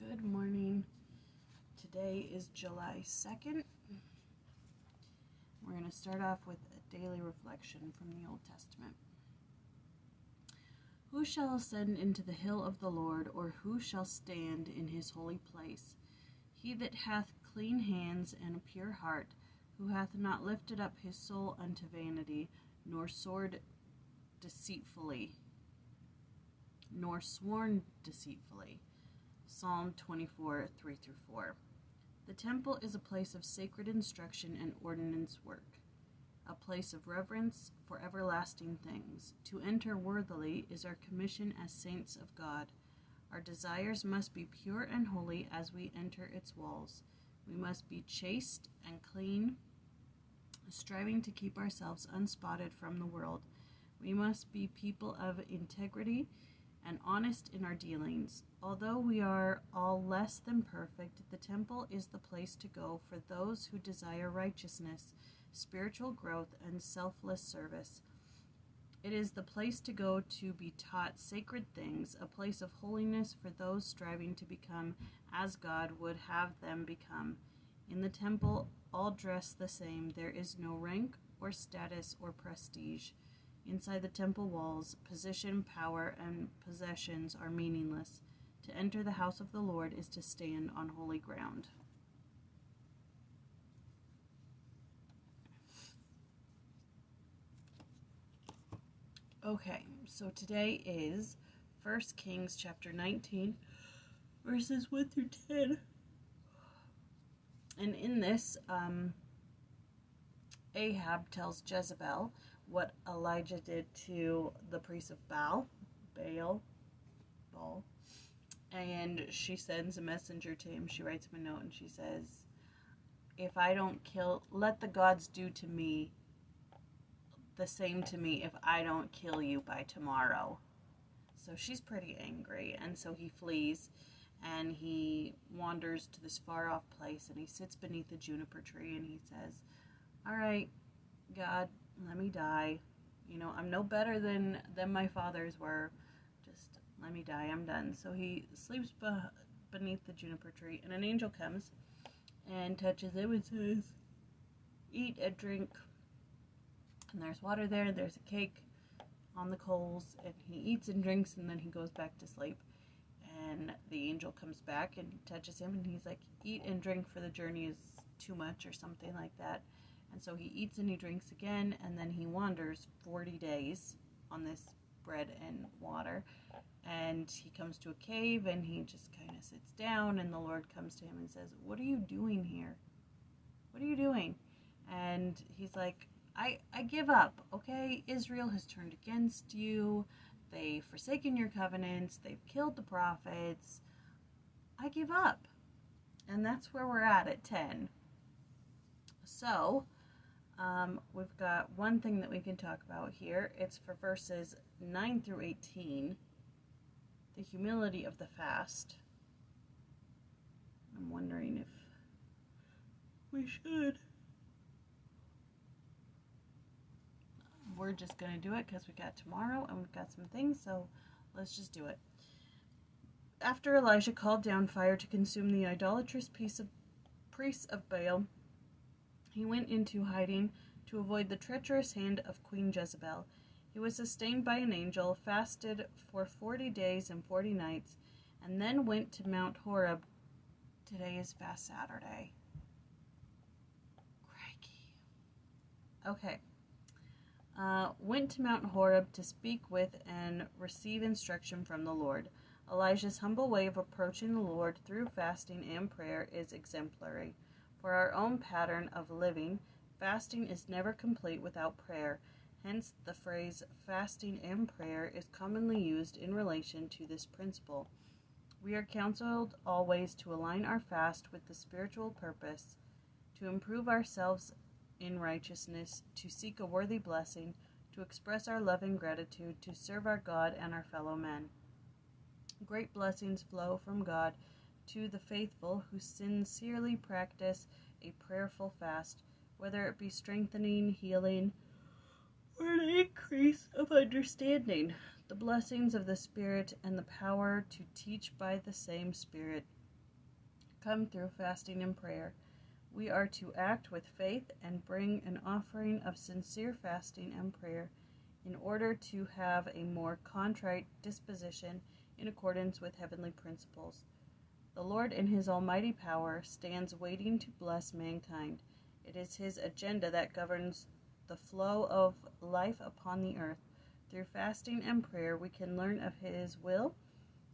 Good morning. Today is July 2nd. We're going to start off with a daily reflection from the Old Testament. Who shall ascend into the hill of the Lord, or who shall stand in his holy place? He that hath clean hands and a pure heart, who hath not lifted up his soul unto vanity, nor sworn deceitfully. Psalm 24, 3-4. The temple is a place of sacred instruction and ordinance work, a place of reverence for everlasting things. To enter worthily is our commission as saints of God. Our desires must be pure and holy as we enter its walls. We must be chaste and clean, striving to keep ourselves unspotted from the world. We must be people of integrity and honest in our dealings. Although we are all less than perfect, the temple is the place to go for those who desire righteousness, spiritual growth, and selfless service. It is the place to go to be taught sacred things, a place of holiness for those striving to become as God would have them become. In the temple, all dress the same. There is no rank or status or prestige. Inside the temple walls, position, power, and possessions are meaningless. To enter the house of the Lord is to stand on holy ground. Okay, so today is 1 Kings chapter 19, verses 1 through 10. And in this, Ahab tells Jezebel what Elijah did to the priest of Baal, and she sends a messenger to him. She writes him a note and she says, if I don't let the gods do to me the same to me if I don't kill you by tomorrow. So she's pretty angry, and so he flees and he wanders to this far off place and he sits beneath a juniper tree and he says, all right, God, let me die. I'm no better than my fathers were. Just let me die. I'm done. So he sleeps beneath the juniper tree, and an angel comes and touches him and says, eat and drink. And there's water there. There's a cake on the coals, and he eats and drinks, and then he goes back to sleep. And the angel comes back and touches him, and he's like, eat and drink, for the journey is too much, or something like that. And so he eats and he drinks again, and then he wanders 40 days on this bread and water. And he comes to a cave, and he just kind of sits down, and the Lord comes to him and says, what are you doing here? What are you doing? And he's like, I give up, okay? Israel has turned against you. They've forsaken your covenants. They've killed the prophets. I give up. And that's where we're at 10. So, we've got one thing that we can talk about here. It's for verses 9 through 18, the humility of the fast. I'm wondering if we should. We're just going to do it because we got tomorrow and we've got some things, so let's just do it. After Elijah called down fire to consume the idolatrous priests of Baal, he went into hiding to avoid the treacherous hand of Queen Jezebel. He was sustained by an angel, fasted for 40 days and 40 nights, and then went to Mount Horeb. Today is Fast Saturday. Crikey. Okay. Went to Mount Horeb to speak with and receive instruction from the Lord. Elijah's humble way of approaching the Lord through fasting and prayer is exemplary. For our own pattern of living, fasting is never complete without prayer. Hence, the phrase fasting and prayer is commonly used in relation to this principle. We are counseled always to align our fast with the spiritual purpose, to improve ourselves in righteousness, to seek a worthy blessing, to express our love and gratitude, to serve our God and our fellow men. Great blessings flow from God to the faithful who sincerely practice a prayerful fast, whether it be strengthening, healing, or an increase of understanding. The blessings of the Spirit and the power to teach by the same Spirit overcome through fasting and prayer. We are to act with faith and bring an offering of sincere fasting and prayer in order to have a more contrite disposition in accordance with heavenly principles. The Lord, in his almighty power, stands waiting to bless mankind. It is his agenda that governs the flow of life upon the earth. Through fasting and prayer, we can learn of his will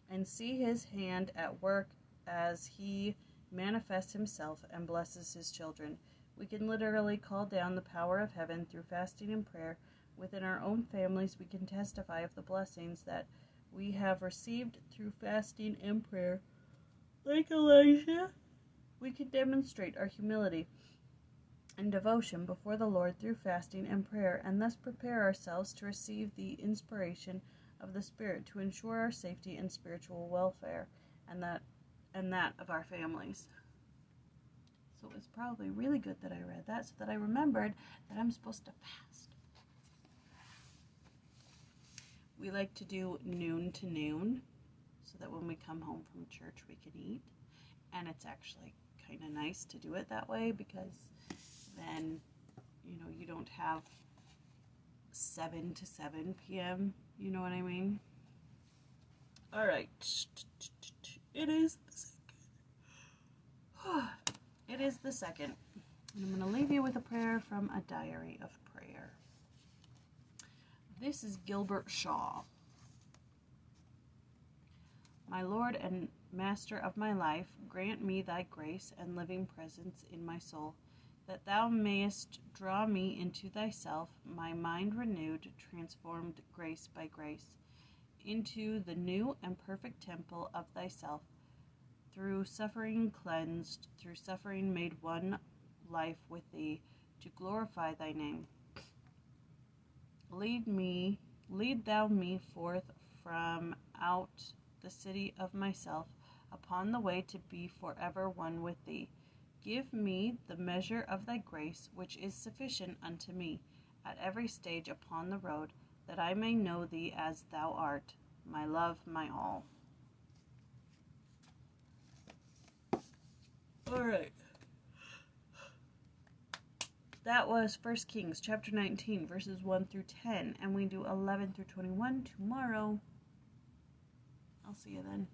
and see his hand at work as he manifests himself and blesses his children. We can literally call down the power of heaven through fasting and prayer. Within our own families, we can testify of the blessings that we have received through fasting and prayer. Like Elijah, we can demonstrate our humility and devotion before the Lord through fasting and prayer, and thus prepare ourselves to receive the inspiration of the Spirit to ensure our safety and spiritual welfare, and that of our families. So it was probably really good that I read that, so that I remembered that I'm supposed to fast. We like to do noon to noon, so that when we come home from church we can eat. And it's actually kind of nice to do it that way, because then, you don't have 7 to 7 p.m., you know what I mean? Alright. It is the second. And I'm going to leave you with a prayer from a diary of prayer. This is Gilbert Shaw. My Lord and Master of my life, grant me thy grace and living presence in my soul, that thou mayest draw me into thyself, my mind renewed, transformed grace by grace, into the new and perfect temple of thyself, through suffering cleansed, through suffering made one life with thee, to glorify thy name. Lead thou me forth from out the city of myself, upon the way to be forever one with thee. Give me the measure of thy grace, which is sufficient unto me, at every stage upon the road, that I may know thee as thou art, my love, my all. Alright. That was 1 Kings chapter 19, verses 1 through 10, and we do 11 through 21 tomorrow. I'll see you then.